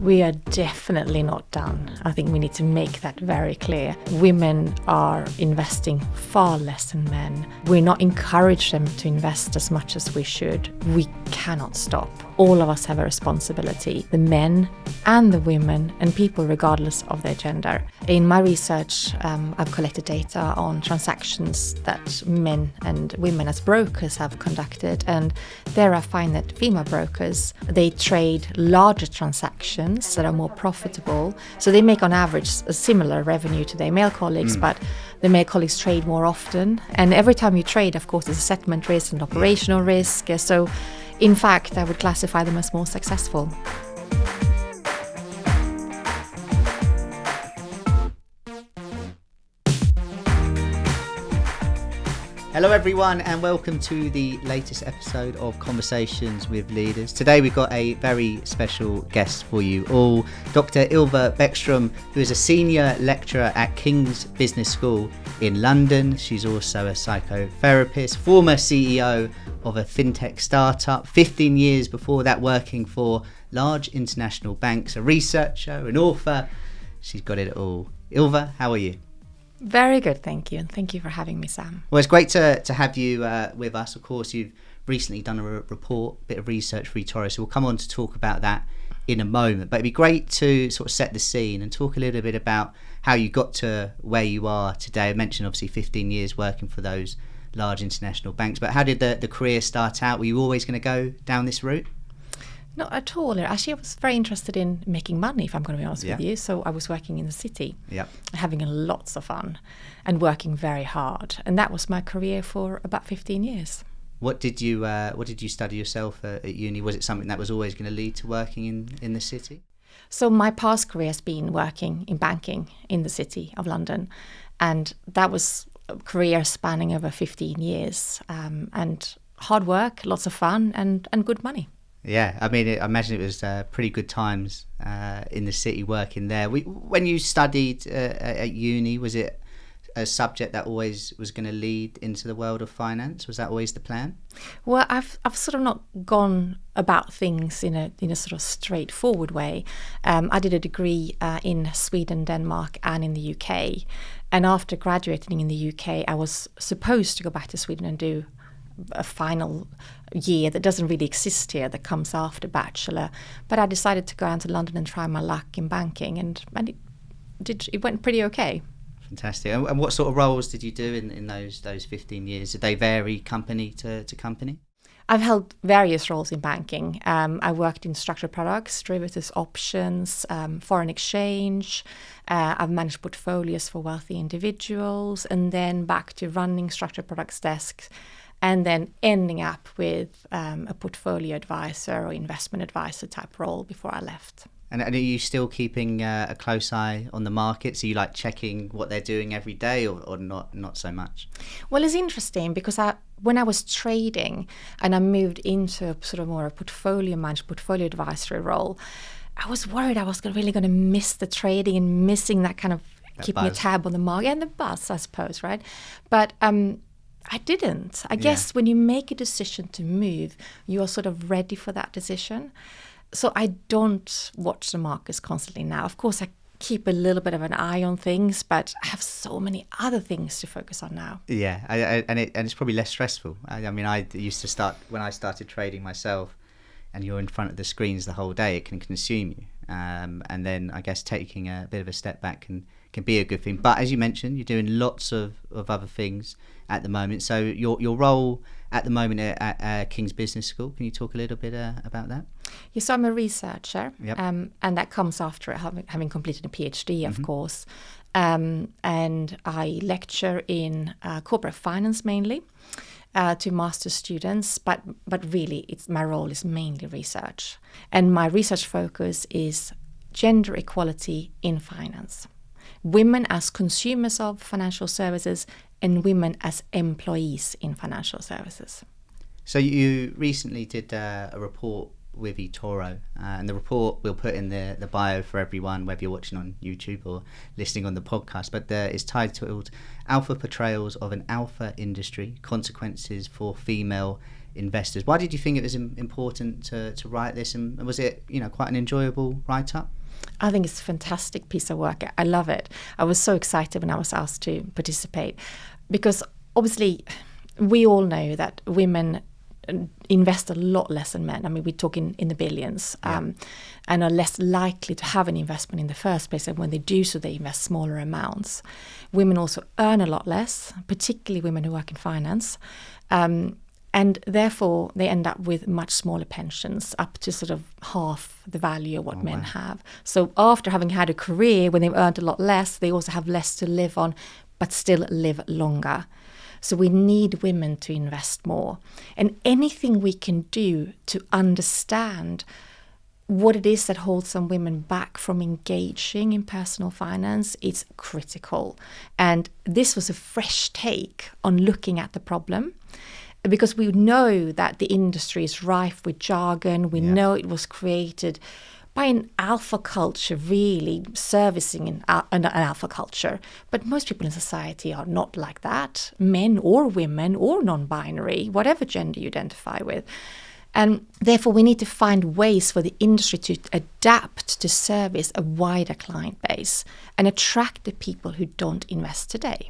We are definitely not done. I think we need to make that very clear. Women are investing far less than men. We're not encouraging them to invest as much as we should. We cannot stop. All of us have a responsibility, the men and the women and people regardless of their gender. In my research, I've collected data on transactions that men and women as brokers have conducted, and there I find that female brokers, they trade larger transactions that are more profitable. So they make on average a similar revenue to their male colleagues, but the male colleagues trade more often. And every time you trade, of course, there's a settlement risk and operational risk. So in fact, I would classify them as more successful. Hello everyone and welcome to the latest episode of Conversations with Leaders. Today we've got a very special guest for you all, Dr. Ylva Baeckström, who is a senior lecturer at King's Business School in London. She's also a psychotherapist, former CEO of a fintech startup, 15 years before that working for large international banks, a researcher, an author. She's got it all. Ylva, how are you? Very good, thank you. And thank you for having me, Sam. Well, it's great to have you with us. Of course, you've recently done a report, a bit of research for eToro, so we'll come on to talk about that in a moment. But it'd be great to sort of set the scene and talk a little bit about how you got to where you are today. I mentioned obviously 15 years working for those large international banks, but how did the career start out? Were you always going to go down this route? Not at all. Actually, I was very interested in making money, if I'm going to be honest with you. So I was working in the city, having lots of fun and working very hard. And that was my career for about 15 years. What did you study yourself at uni? Was it something that was always going to lead to working in the city? So my past career has been working in banking in the city of London. And that was a career spanning over 15 years. And hard work, lots of fun and good money. Yeah, I mean, I imagine it was pretty good times in the city working there. When you studied at uni, was it a subject that always was going to lead into the world of finance? Was that always the plan? Well, I've sort of not gone about things in a sort of straightforward way. I did a degree in Sweden, Denmark, and in the UK. And after graduating in the UK, I was supposed to go back to Sweden and do a final year that doesn't really exist here, that comes after bachelor. But I decided to go down to London and try my luck in banking, and it went pretty okay. Fantastic. And what sort of roles did you do in those 15 years? Did they vary company to company? I've held various roles in banking. I worked in structured products, derivatives, options, foreign exchange. I've managed portfolios for wealthy individuals, and then back to running structured products desks, and then ending up with a portfolio advisor or investment advisor type role before I left. And are you still keeping a close eye on the markets? Are you like checking what they're doing every day or not so much? Well, it's interesting because when I was trading and I moved into a sort of more a portfolio advisory role, I was worried I was really going to miss the trading and missing that kind of keeping a tab on the market and the buzz, I suppose, right? But I didn't. I guess when you make a decision to move, you are sort of ready for that decision. So I don't watch the markets constantly now. Of course, I keep a little bit of an eye on things, but I have so many other things to focus on now. Yeah, and it's probably less stressful. I mean, I used to start when I started trading myself, and you're in front of the screens the whole day. It can consume you, and then I guess taking a bit of a step back can be a good thing. But as you mentioned, you're doing lots of other things at the moment. So your role at the moment at King's Business School, can you talk a little bit about that? Yes, so I'm a researcher, Yep. And that comes after having completed a PhD, of course. And I lecture in corporate finance mainly to master's students, but really my role is mainly research. And my research focus is gender equality in finance. Women as consumers of financial services and women as employees in financial services. So you recently did a report with eToro, and the report we'll put in the bio for everyone, whether you're watching on YouTube or listening on the podcast, but it's titled Alpha Portrayals of an Alpha Industry, Consequences for Female investors. Why did you think it was important to write this, and was it quite an enjoyable write-up? I think it's a fantastic piece of work. I love it. I was so excited when I was asked to participate, because obviously we all know that women invest a lot less than men. I mean, we're talking in the billions, and are less likely to have an investment in the first place. And when they do so, they invest smaller amounts. Women also earn a lot less, particularly women who work in finance. And therefore, they end up with much smaller pensions, up to sort of half the value of what men have. So after having had a career when they've earned a lot less, they also have less to live on, but still live longer. So we need women to invest more. And anything we can do to understand what it is that holds some women back from engaging in personal finance is critical. And this was a fresh take on looking at the problem, because we know that the industry is rife with jargon. We know it was created by an alpha culture, really servicing an alpha culture. But most people in society are not like that, men or women or non-binary, whatever gender you identify with. And therefore, we need to find ways for the industry to adapt to service a wider client base and attract the people who don't invest today.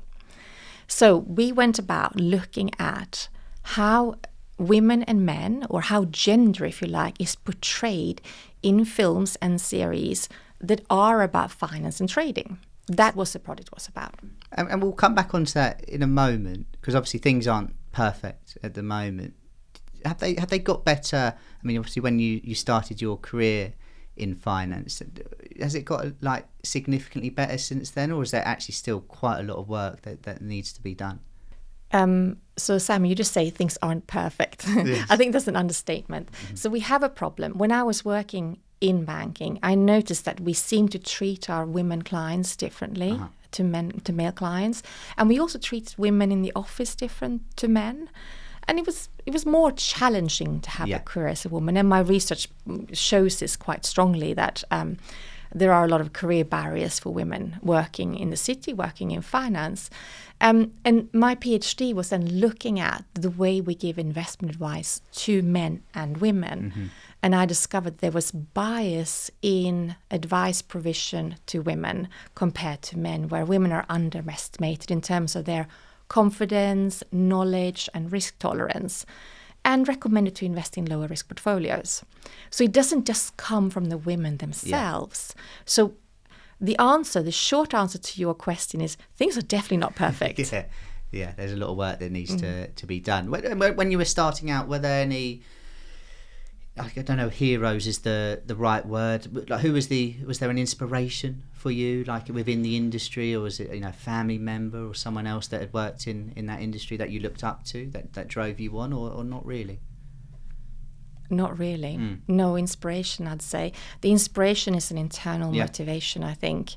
So we went about looking at how women and men, or how gender, if you like, is portrayed in films and series that are about finance and trading. That was the project was about. And we'll come back onto that in a moment, because obviously things aren't perfect at the moment. Have they got better? I mean, obviously when you started your career in finance, has it got like significantly better since then, or is there actually still quite a lot of work that needs to be done? So Sam, you just say things aren't perfect. Yes. I think that's an understatement. Mm-hmm. So we have a problem. When I was working in banking, I noticed that we seem to treat our women clients differently to male clients, and we also treat women in the office different to men. And it was more challenging to have a career as a woman. And my research shows this quite strongly, that there are a lot of career barriers for women working in the city, working in finance. And my PhD was then looking at the way we give investment advice to men and women. Mm-hmm. And I discovered there was bias in advice provision to women compared to men, where women are underestimated in terms of their confidence, knowledge, and risk tolerance, and recommended to invest in lower risk portfolios. So it doesn't just come from the women themselves. Yeah. So the short answer to your question is things are definitely not perfect. Yeah, there's a lot of work that needs to be done. When you were starting out, were there any, I don't know, heroes is the right word, like was there an inspiration for you, like within the industry, or was it a family member or someone else that had worked in that industry that you looked up to, that drove you on, or not really? Not really. No inspiration, I'd say. The inspiration is an internal motivation, I think.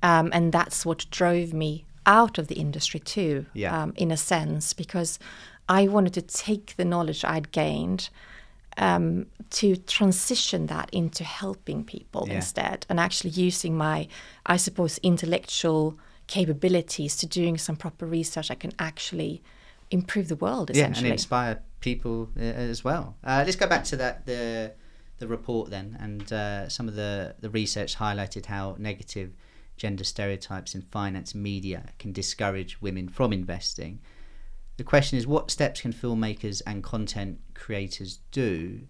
And that's what drove me out of the industry too, in a sense, because I wanted to take the knowledge I'd gained to transition that into helping people instead, and actually using my, I suppose, intellectual capabilities to doing some proper research. I can actually improve the world, essentially. And inspire people as well. Let's go back to the report then, and some of the research highlighted how negative gender stereotypes in finance media can discourage women from investing. The question is, what steps can filmmakers and content creators do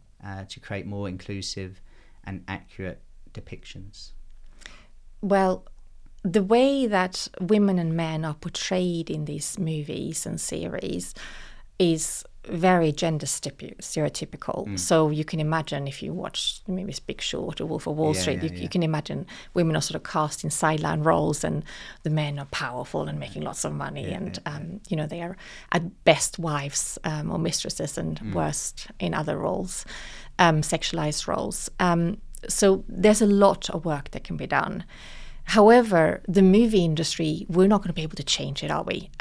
to create more inclusive and accurate depictions? Well, the way that women and men are portrayed in these movies and series is very gender stereotypical. So you can imagine, if you watch maybe Big Short or Wolf of Wall Street, you can imagine women are sort of cast in sideline roles, and the men are powerful and making lots of money, they are at best wives or mistresses, and worst in other roles, sexualized roles. So there's a lot of work that can be done. However, the movie industry, we're not going to be able to change it, are we?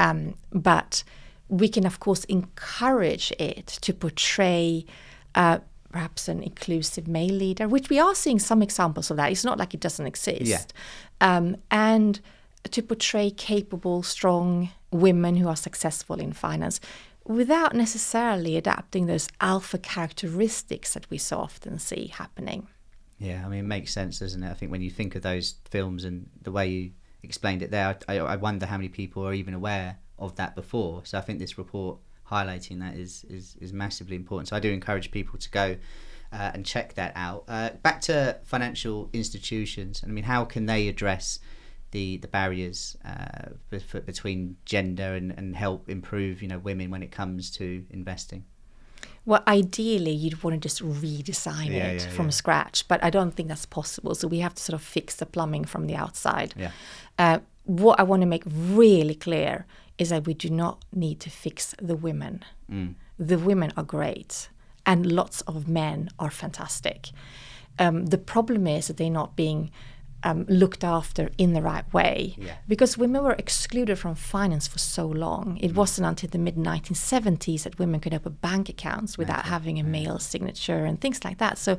But we can, of course, encourage it to portray perhaps an inclusive male leader, which we are seeing some examples of that. It's not like it doesn't exist. And to portray capable, strong women who are successful in finance. without necessarily adapting those alpha characteristics that we so often see happening. Yeah, I mean, it makes sense, doesn't it? I think when you think of those films and the way you explained it there, I wonder how many people are even aware of that before. So I think this report highlighting that is massively important. So I do encourage people to go and check that out. Back to financial institutions. I mean, how can they address the barriers between gender and help improve, women when it comes to investing? Well, ideally, you'd want to just redesign it from scratch, but I don't think that's possible. So we have to sort of fix the plumbing from the outside. Yeah. What I want to make really clear is that we do not need to fix the women. The women are great, and lots of men are fantastic. The problem is that they're not being looked after in the right way, because women were excluded from finance for so long. It wasn't until the mid-1970s that women could open bank accounts without having a male signature and things like that. So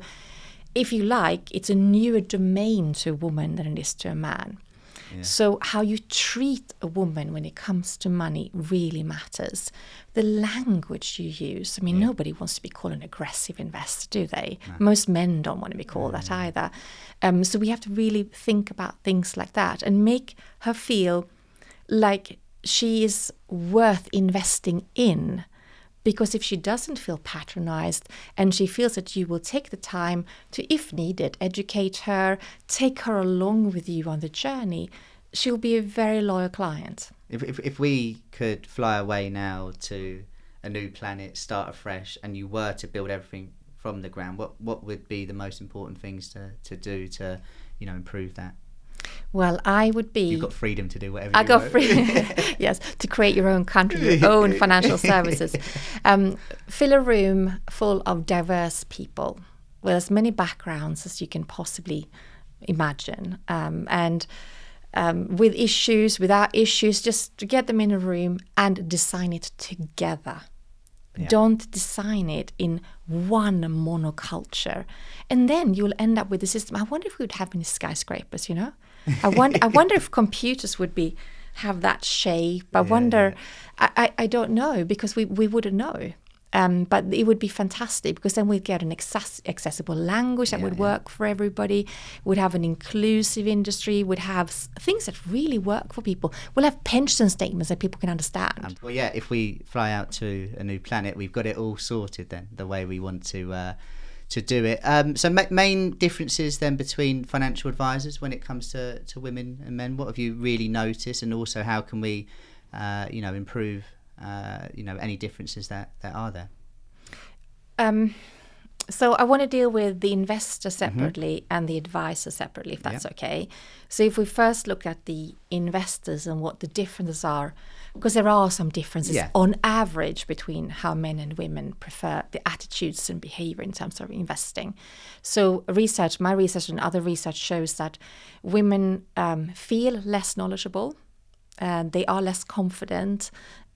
if you like, it's a newer domain to a woman than it is to a man. Yeah. So how you treat a woman when it comes to money really matters. The language you use. I mean, nobody wants to be called an aggressive investor, do they? No. Most men don't want to be called that either. So we have to really think about things like that and make her feel like she is worth investing in. Because if she doesn't feel patronized and she feels that you will take the time to, if needed, educate her, take her along with you on the journey, she'll be a very loyal client. If we could fly away now to a new planet, start afresh, and you were to build everything from the ground, what would be the most important things to do to improve that? Well, I would be... You've got freedom to do whatever you want. Yes, to create your own country, your own financial services. Fill a room full of diverse people with as many backgrounds as you can possibly imagine. And with issues, without issues, just to get them in a room and design it together. Yeah. Don't design it in one monoculture. And then you'll end up with a system. I wonder if we would have any skyscrapers, I wonder if computers would have that shape. I wonder, I don't know, because we wouldn't know. But it would be fantastic, because then we'd get an accessible language that would work for everybody. We'd have an inclusive industry. We'd have things that really work for people. We'll have pension statements that people can understand. Well, yeah, if we fly out to a new planet, we've got it all sorted then, the way we want to do it. So main differences then between financial advisors when it comes to women and men. What have you really noticed, and also how can we, improve? Any differences that are there? So I want to deal with the investor separately and the advisor separately, if that's okay. So if we first look at the investors and what the differences are, because there are some differences on average between how men and women prefer the attitudes and behavior in terms of investing. So my research and other research shows that women feel less knowledgeable, they are less confident,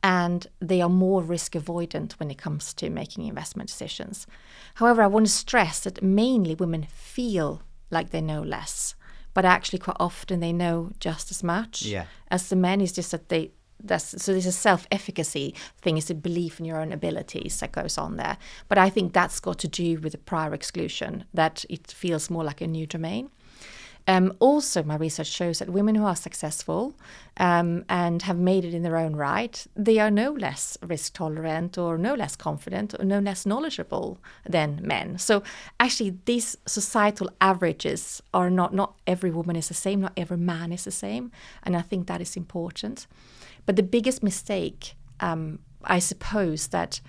and they are more risk avoidant when it comes to making investment decisions. However, I want to stress that mainly women feel like they know less, but actually quite often they know just as much as the men. Is just that so there's a self-efficacy thing, is a belief in your own abilities that goes on there. But I think that's got to do with the prior exclusion, that it feels more like a new domain. Also, my research shows that women who are successful and have made it in their own right, they are no less risk tolerant or no less confident or no less knowledgeable than men. So actually, these societal averages are not every woman is the same, not every man is the same. And I think that is important. But the biggest mistake, I suppose, that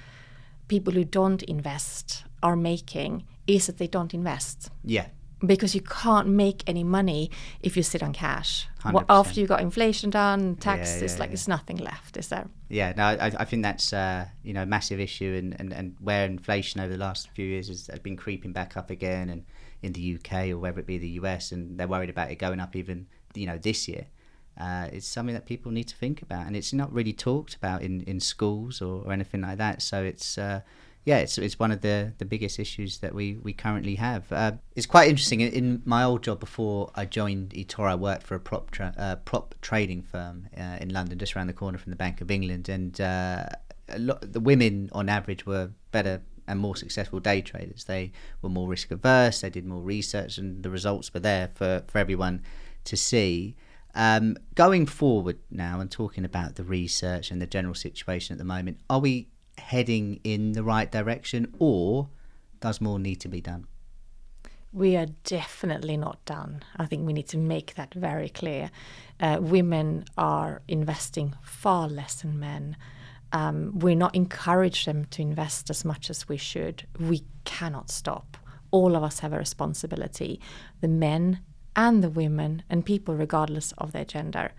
people who don't invest are making is that they don't invest. Yeah. Because you can't make any money if you sit on cash. After you got inflation done, taxes, there's nothing left, is there? Yeah, no, I think that's a massive issue, and where inflation over the last few years has been creeping back up again, and in the UK or whether it be the US, and they're worried about it going up even this year. It's something that people need to think about, and it's not really talked about in schools or anything like that. So it's it's one of the biggest issues that we currently have. It's quite interesting. In my old job before I joined eToro, I worked for a prop trading firm in London, just around the corner from the Bank of England. And the women on average were better and more successful day traders. They were more risk averse, they did more research, and the results were there for everyone to see. Going forward now and talking about the research and the general situation at the moment, are we heading in the right direction, or does more need to be done? We are definitely not done. I think we need to make that very clear. Women are investing far less than men. We're not encouraging them to invest as much as we should. We cannot stop. All of us have a responsibility, the men and the women and people regardless of their gender.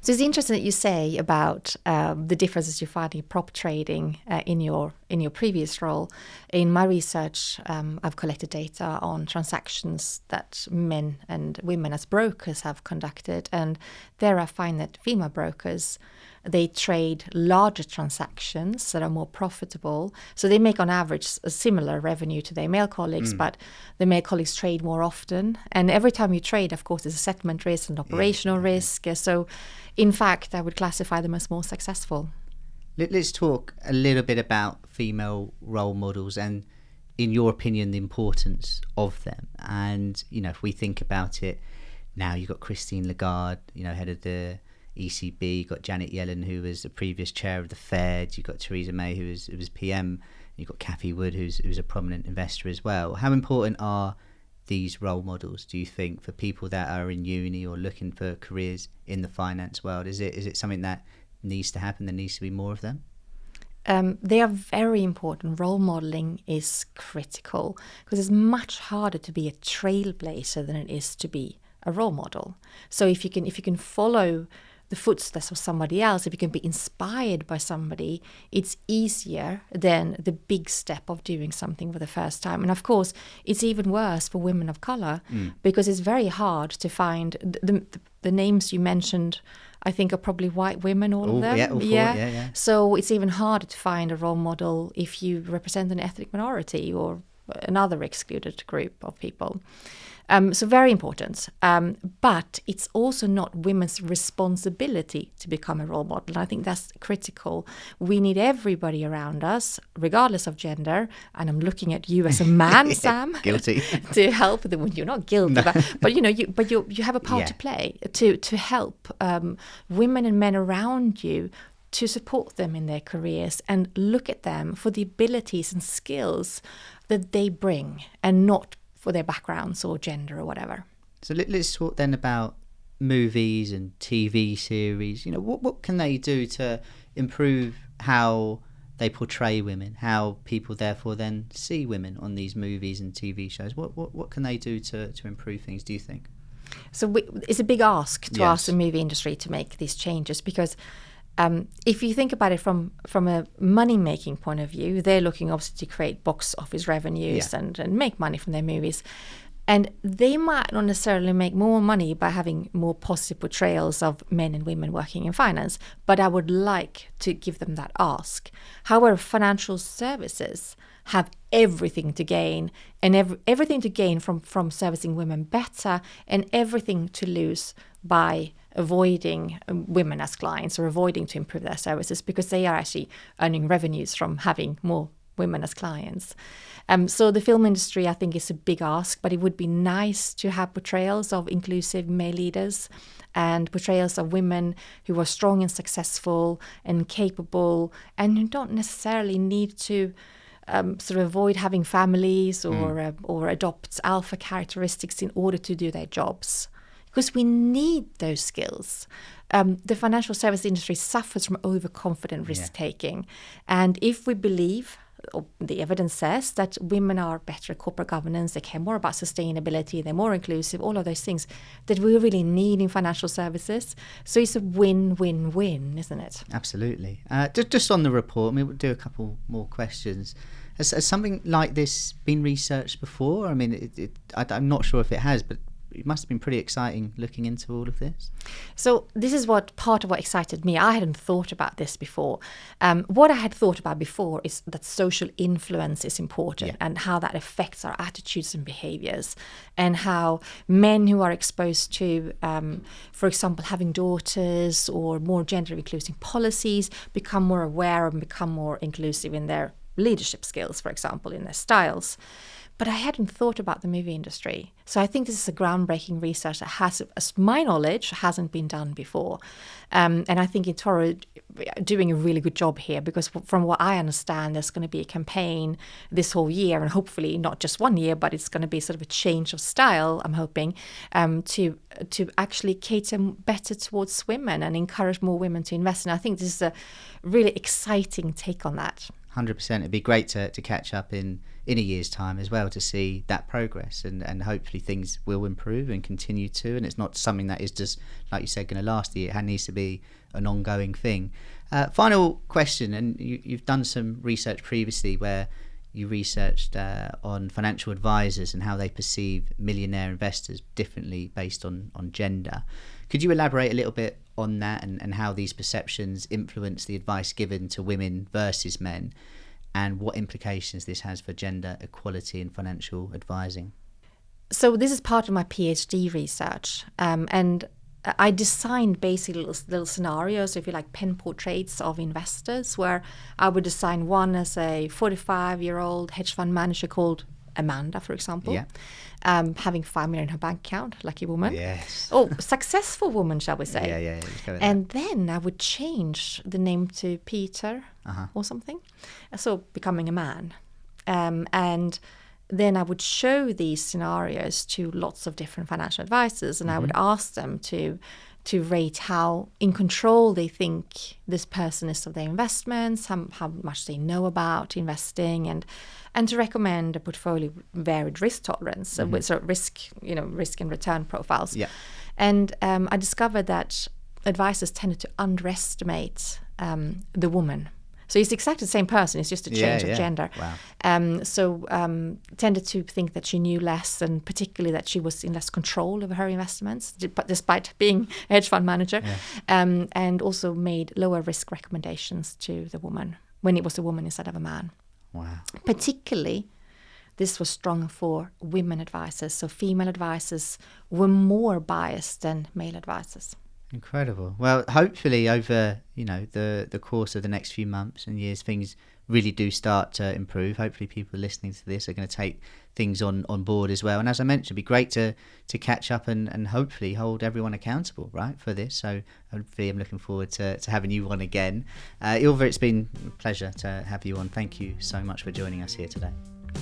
So it's interesting that you say about the differences you find in prop trading in your previous role. In my research, I've collected data on transactions that men and women as brokers have conducted, and there I find that female brokers, they trade larger transactions that are more profitable. So they make on average a similar revenue to their male colleagues, but the male colleagues trade more often. And every time you trade, of course, there's a settlement risk and operational risk. So in fact, I would classify them as more successful. Let's talk a little bit about female role models and, in your opinion, the importance of them. And, if we think about it now, you've got Christine Lagarde, head of the ECB, you've got Janet Yellen, who was the previous chair of the Fed, you've got Theresa May, who was PM, you've got Cathie Wood, who's a prominent investor as well. How important are these role models, do you think, for people that are in uni or looking for careers in the finance world? Is it something that needs to happen? There needs to be more of them? They are very important. Role modeling is critical because it's much harder to be a trailblazer than it is to be a role model. So if you can follow the footsteps of somebody else, if you can be inspired by somebody, it's easier than the big step of doing something for the first time. And of course, it's even worse for women of color because it's very hard to find the names you mentioned. I think are probably white women, all of them. Yeah, all four, yeah. So it's even harder to find a role model if you represent an ethnic minority or another excluded group of people. So very important. But it's also not women's responsibility to become a role model. I think that's critical. We need everybody around us, regardless of gender. And I'm looking at you as a man, Sam. Guilty. To help them. You're not guilty, No. but you have a part to play to help women and men around you, to support them in their careers and look at them for the abilities and skills that they bring and not for their backgrounds or gender or whatever. So let's talk then about movies and TV series. What can they do to improve how they portray women, how people therefore then see women on these movies and TV shows? What can they do to improve things, do you think? So it's a big ask to ask the movie industry to make these changes because if you think about it from a money-making point of view, they're looking obviously to create box office revenues and make money from their movies. And they might not necessarily make more money by having more positive portrayals of men and women working in finance, but I would like to give them that ask. However, financial services have everything to gain, and everything to gain from servicing women better, and everything to lose by avoiding women as clients or avoiding to improve their services because they are actually earning revenues from having more women as clients. So the film industry, I think, is a big ask, but it would be nice to have portrayals of inclusive male leaders and portrayals of women who are strong and successful and capable and who don't necessarily need to sort of avoid having families or adopt alpha characteristics in order to do their jobs. Because we need those skills. The financial service industry suffers from overconfident risk-taking. And if we believe, or the evidence says, that women are better at corporate governance, they care more about sustainability, they're more inclusive, all of those things that we really need in financial services. So it's a win-win-win, isn't it? Absolutely. Just on the report, we'll do a couple more questions. Has something like this been researched before? I'm not sure if it has, but it must have been pretty exciting looking into all of this. So this is part of what excited me. I hadn't thought about this before. What I had thought about before is that social influence is important, and how that affects our attitudes and behaviors, and how men who are exposed to, for example, having daughters or more gender inclusive policies become more aware and become more inclusive in their leadership skills, for example, in their styles. But I hadn't thought about the movie industry. So I think this is a groundbreaking research that has, as my knowledge, hasn't been done before. And I think eToro doing a really good job here, because from what I understand, there's going to be a campaign this whole year, and hopefully not just 1 year, but it's going to be sort of a change of style, I'm hoping, to actually cater better towards women and encourage more women to invest. And I think this is a really exciting take on that. 100%. It'd be great to catch up in a year's time as well, to see that progress, and hopefully things will improve and continue to, and it's not something that is just, like you said, going to last a year. It needs to be an ongoing thing. Final question, and you've done some research previously where you researched on financial advisors and how they perceive millionaire investors differently based on gender. Could you elaborate a little bit on that, and how these perceptions influence the advice given to women versus men, and what implications this has for gender equality in financial advising? So this is part of my PhD research, and I designed basically little scenarios, if you like, pen portraits of investors, where I would design one as a 45-year-old hedge fund manager called Amanda, for example, having $5 million in her bank account, lucky woman. Yes. Oh, successful woman, shall we say? Yeah. And then I would change the name to Peter or something, so becoming a man. And then I would show these scenarios to lots of different financial advisors, and I would ask them to rate how in control they think this person is of their investments, how much they know about investing, and to recommend a portfolio with varied risk tolerance, with sort of risk and return profiles. Yeah. And I discovered that advisors tended to underestimate the woman. So it's exactly the same person, it's just a change of gender. Wow. So tended to think that she knew less, and particularly that she was in less control over her investments, despite being a hedge fund manager, and also made lower risk recommendations to the woman when it was a woman instead of a man. Wow. Particularly, this was strong for women advisors. So female advisors were more biased than male advisors. Incredible. Well, hopefully over the course of the next few months and years, things really do start to improve. Hopefully people listening to this are going to take things on board as well. And as I mentioned, it'd be great to catch up and hopefully hold everyone accountable, right, for this. So hopefully I'm looking forward to having you on again. Ylva, it's been a pleasure to have you on. Thank you so much for joining us here today.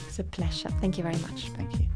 It's a pleasure. Thank you very much. Thank you.